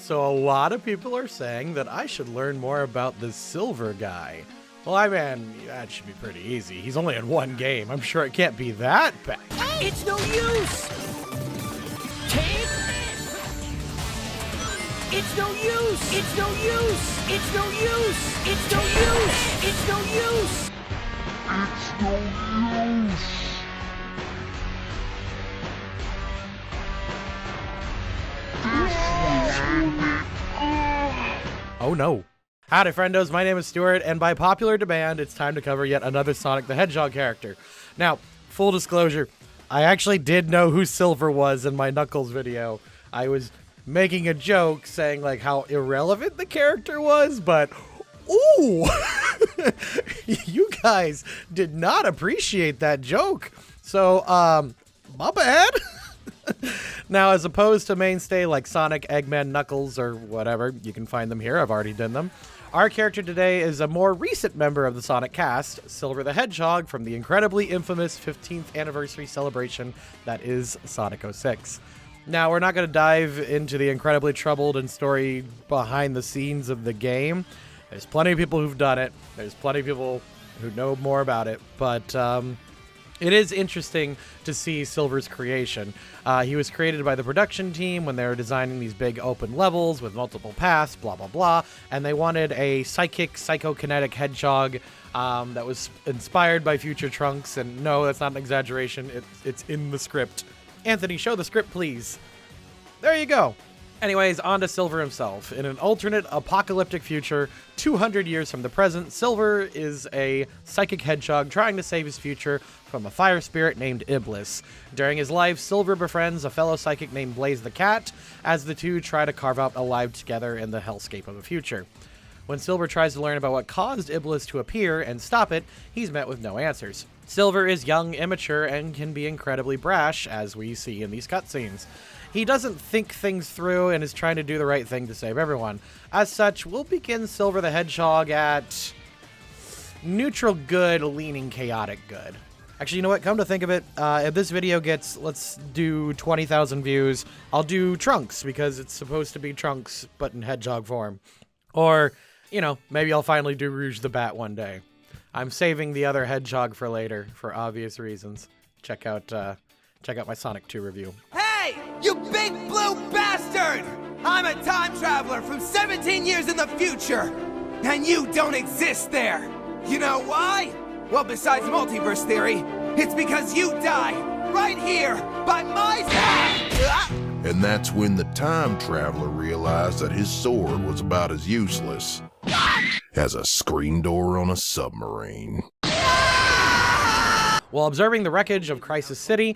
So a lot of people are saying that I should learn more about this Silver guy. Well, I mean, that should be pretty easy. He's only in one game. I'm sure it can't be that bad. It's no use! Take this! It's no use! It's no use! It's no use! It's no use! It's no use! It's no use! Oh no. Howdy friendos, my name is Stuart, and by popular demand, it's time to cover yet another Sonic the Hedgehog character. Now, full disclosure, I actually did know who Silver was in my Knuckles video. I was making a joke saying like how irrelevant the character was, but ooh, you guys did not appreciate that joke. So, my bad. Now, as opposed to mainstay like Sonic, Eggman, Knuckles, or whatever, you can find them here. I've already done them. Our character today is a more recent member of the Sonic cast, Silver the Hedgehog, from the incredibly infamous 15th anniversary celebration that is Sonic 06. Now, we're not going to dive into the incredibly troubled and story behind the scenes of the game. There's plenty of people who've done it. There's plenty of people who know more about it, but it is interesting to see Silver's creation. He was created by the production team when they were designing these big open levels with multiple paths, blah, blah, blah. And they wanted a psychic, psychokinetic hedgehog that was inspired by future Trunks. And no, that's not an exaggeration. It's in the script. Anthony, show the script, please. There you go. Anyways, on to Silver himself. In an alternate apocalyptic future, 200 years from the present, Silver is a psychic hedgehog trying to save his future from a fire spirit named Iblis. During his life, Silver befriends a fellow psychic named Blaze the Cat, as the two try to carve out a life together in the hellscape of the future. When Silver tries to learn about what caused Iblis to appear and stop it, he's met with no answers. Silver is young, immature, and can be incredibly brash, as we see in these cutscenes. He doesn't think things through and is trying to do the right thing to save everyone. As such, we'll begin Silver the Hedgehog at neutral good, leaning chaotic good. Actually, you know what? Come to think of it, if this video gets, let's do 20,000 views, I'll do Trunks, because it's supposed to be Trunks, but in Hedgehog form. Or, you know, maybe I'll finally do Rouge the Bat one day. I'm saving the other Hedgehog for later, for obvious reasons. Check out my Sonic 2 review. Hey, you big blue bastard! I'm a time traveler from 17 years in the future, and you don't exist there. You know why? Well, besides multiverse theory, it's because you die right here by my side. And that's when the time traveler realized that his sword was about as useless as a screen door on a submarine. While observing the wreckage of Crisis City,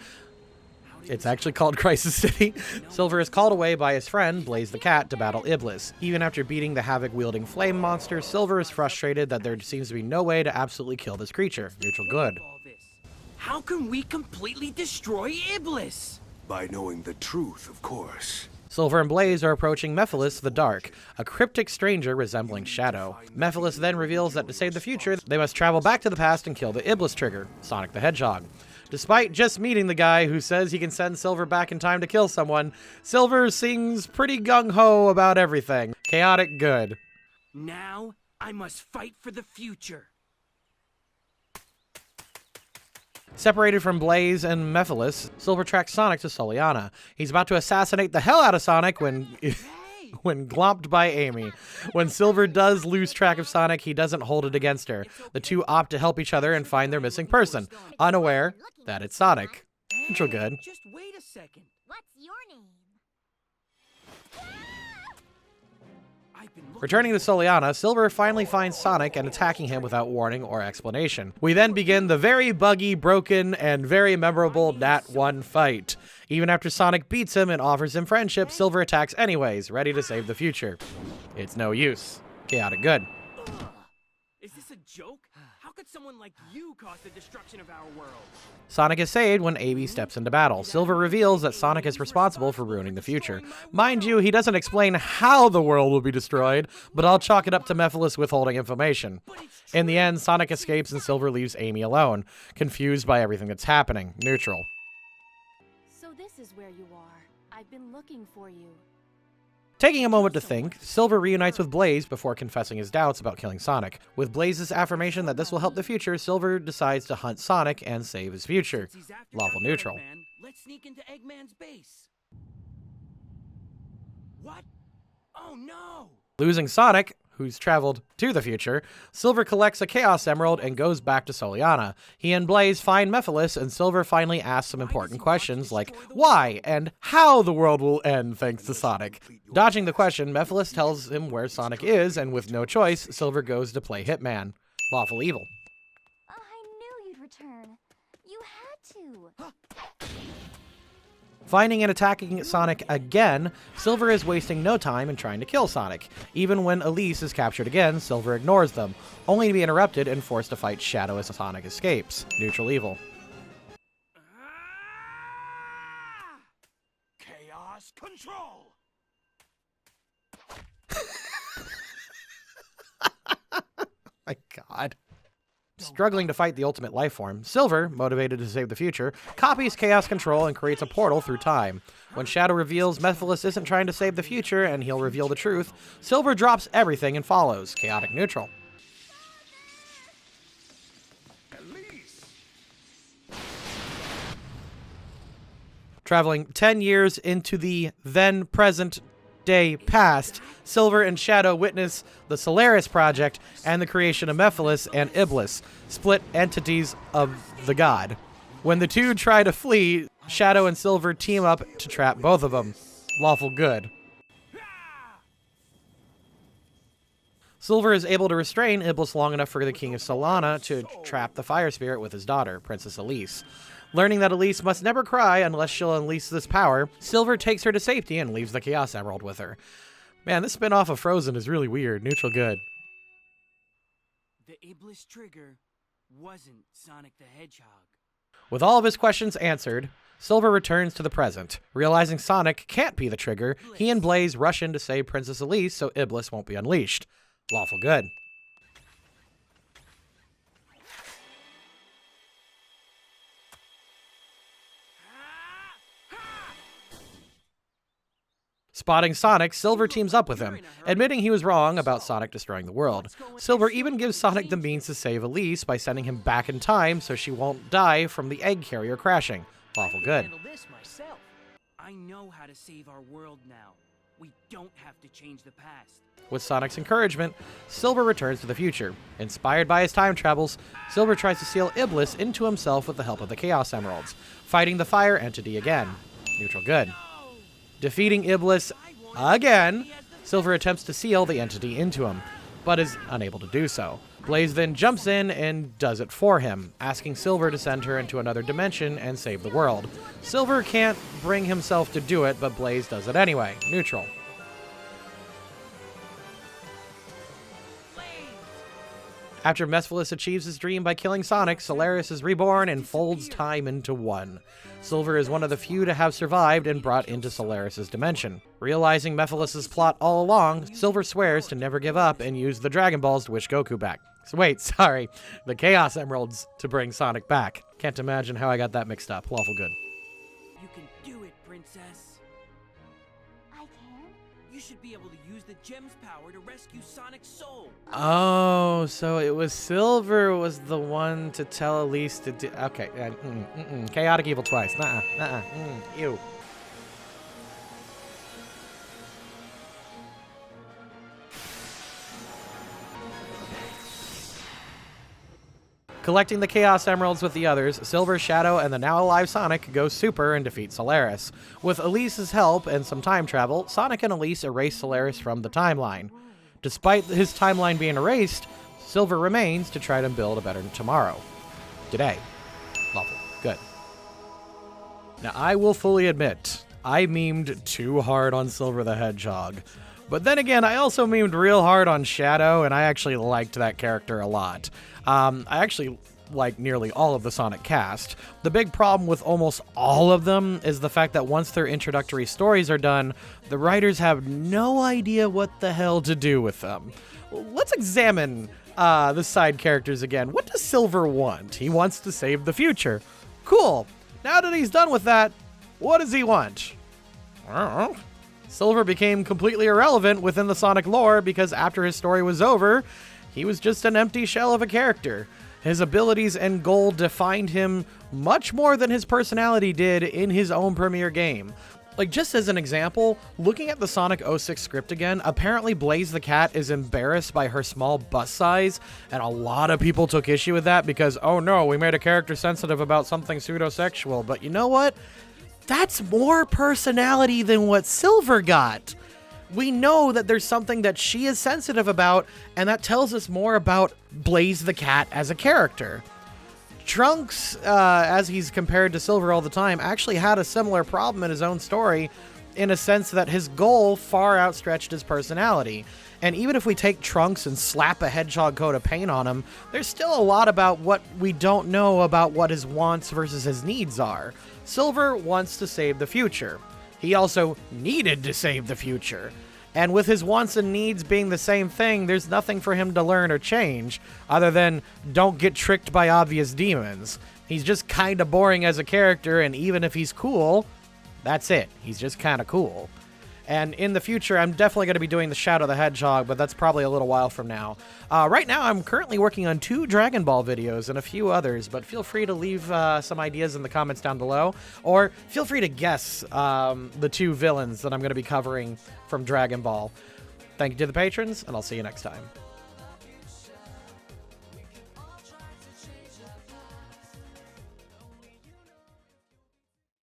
it's actually called Crisis City, Silver is called away by his friend, Blaze the Cat, to battle Iblis. Even after beating the Havoc-wielding flame monster, Silver is frustrated that there seems to be no way to absolutely kill this creature. Neutral good. How can we completely destroy Iblis? By knowing the truth, of course. Silver and Blaze are approaching Mephiles the Dark, a cryptic stranger resembling Shadow. Mephiles then reveals that to save the future, they must travel back to the past and kill the Iblis trigger, Sonic the Hedgehog. Despite just meeting the guy who says he can send Silver back in time to kill someone, Silver seems pretty gung-ho about everything. Chaotic good. Now, I must fight for the future. Separated from Blaze and Mephiles, Silver tracks Sonic to Soliana. He's about to assassinate the hell out of Sonic when glomped by Amy. When Silver does lose track of Sonic, he doesn't hold it against her. The two opt to help each other and find their missing person, unaware that it's Sonic. Neutral good. Just wait a second. What's your name? Returning to Soliana, Silver finally finds Sonic and attacking him without warning or explanation. We then begin the very buggy, broken, and very memorable Nat 1 fight. Even after Sonic beats him and offers him friendship, Silver attacks anyways, ready to save the future. It's no use. Chaotic good. Is this a joke? How could someone like you cause the destruction of our world? Sonic is saved when Amy steps into battle. Silver reveals that Sonic is responsible for ruining the future. Mind you, he doesn't explain how the world will be destroyed, but I'll chalk it up to Mephiles withholding information. In the end, Sonic escapes and Silver leaves Amy alone, confused by everything that's happening. Neutral. So this is where you are. I've been looking for you. Taking a moment to think, Silver reunites with Blaze before confessing his doubts about killing Sonic. With Blaze's affirmation that this will help the future, Silver decides to hunt Sonic and save his future. He's after Lawful Dark neutral. Eggman. Let's sneak into Eggman's base. What? Oh no! Losing Sonic, who's traveled to the future, Silver collects a Chaos Emerald and goes back to Soliana. He and Blaze find Mephiles, and Silver finally asks some important questions like why and how the world will end thanks to Sonic. Dodging the question, Mephiles tells him where Sonic is, and with no choice, Silver goes to play Hitman. Lawful evil. I knew you'd return. You had to. Finding and attacking Sonic again, Silver is wasting no time in trying to kill Sonic. Even when Elise is captured again, Silver ignores them, only to be interrupted and forced to fight Shadow as Sonic escapes. Neutral evil. Chaos control! My God. Struggling to fight the ultimate life form, Silver, motivated to save the future, copies Chaos Control and creates a portal through time. When Shadow reveals Mephiles isn't trying to save the future and he'll reveal the truth, Silver drops everything and follows. Chaotic neutral. Traveling 10 years into the then present day past, Silver and Shadow witness the Solaris Project and the creation of Mephiles and Iblis, split entities of the god. When the two try to flee, Shadow and Silver team up to trap both of them. Lawful good. Silver is able to restrain Iblis long enough for the King of Solana to trap the Fire Spirit with his daughter, Princess Elise. Learning that Elise must never cry unless she'll unleash this power, Silver takes her to safety and leaves the Chaos Emerald with her. Man, this spin-off of Frozen is really weird. Neutral good. The Iblis trigger wasn't Sonic the Hedgehog. With all of his questions answered, Silver returns to the present. Realizing Sonic can't be the trigger, he and Blaze rush in to save Princess Elise so Iblis won't be unleashed. Lawful good. Spotting Sonic, Silver teams up with him, admitting he was wrong about Sonic destroying the world. Silver even gives Sonic the means to save Elise by sending him back in time so she won't die from the egg carrier crashing. Lawful good. Handle this myself. I know how to save our world now. We don't have to change the past. With Sonic's encouragement, Silver returns to the future. Inspired by his time travels, Silver tries to seal Iblis into himself with the help of the Chaos Emeralds, fighting the fire entity again. Neutral good. Defeating Iblis again, Silver attempts to seal the entity into him, but is unable to do so. Blaze then jumps in and does it for him, asking Silver to send her into another dimension and save the world. Silver can't bring himself to do it, but Blaze does it anyway. Neutral. After Mephiles achieves his dream by killing Sonic, Solaris is reborn and folds time into one. Silver is one of the few to have survived and brought into Solaris' dimension. Realizing Mephiles' plot all along, Silver swears to never give up and use the Dragon Balls to wish Goku back. The Chaos Emeralds to bring Sonic back. Can't imagine how I got that mixed up. Lawful good. You can do it, Princess. I can? You should be able to use the gem's power to rescue Sonic's soul. Oh, so it was Silver was the one to tell Elise to do... Okay. Chaotic evil twice. Ew. Collecting the Chaos Emeralds with the others, Silver, Shadow, and the now-alive Sonic go super and defeat Solaris. With Elise's help and some time travel, Sonic and Elise erase Solaris from the timeline. Despite his timeline being erased, Silver remains to try to build a better tomorrow. Today. Lawful. Good. Now, I will fully admit, I memed too hard on Silver the Hedgehog. But then again, I also memed real hard on Shadow, and I actually liked that character a lot. I actually like nearly all of the Sonic cast. The big problem with almost all of them is the fact that once their introductory stories are done, the writers have no idea what the hell to do with them. Let's examine the side characters again. What does Silver want? He wants to save the future. Cool. Now that he's done with that, what does he want? Silver became completely irrelevant within the Sonic lore because after his story was over, he was just an empty shell of a character. His abilities and goal defined him much more than his personality did in his own premiere game. Like, just as an example, looking at the Sonic 06 script again, apparently Blaze the Cat is embarrassed by her small bust size, and a lot of people took issue with that because, oh no, we made a character sensitive about something pseudo-sexual. But you know what? That's more personality than what Silver got. We know that there's something that she is sensitive about, and that tells us more about Blaze the Cat as a character. Trunks, as he's compared to Silver all the time, actually had a similar problem in his own story, in a sense that his goal far outstretched his personality. And even if we take Trunks and slap a Hedgehog coat of paint on him, there's still a lot about what we don't know about what his wants versus his needs are. Silver wants to save the future. He also needed to save the future. And with his wants and needs being the same thing, there's nothing for him to learn or change, other than don't get tricked by obvious demons. He's just kinda boring as a character, and even if he's cool, that's it. He's just kinda cool. And in the future, I'm definitely going to be doing the Shadow the Hedgehog, but that's probably a little while from now. Right now, I'm currently working on 2 Dragon Ball videos and a few others, but feel free to leave some ideas in the comments down below, or feel free to guess the 2 villains that I'm going to be covering from Dragon Ball. Thank you to the patrons, and I'll see you next time.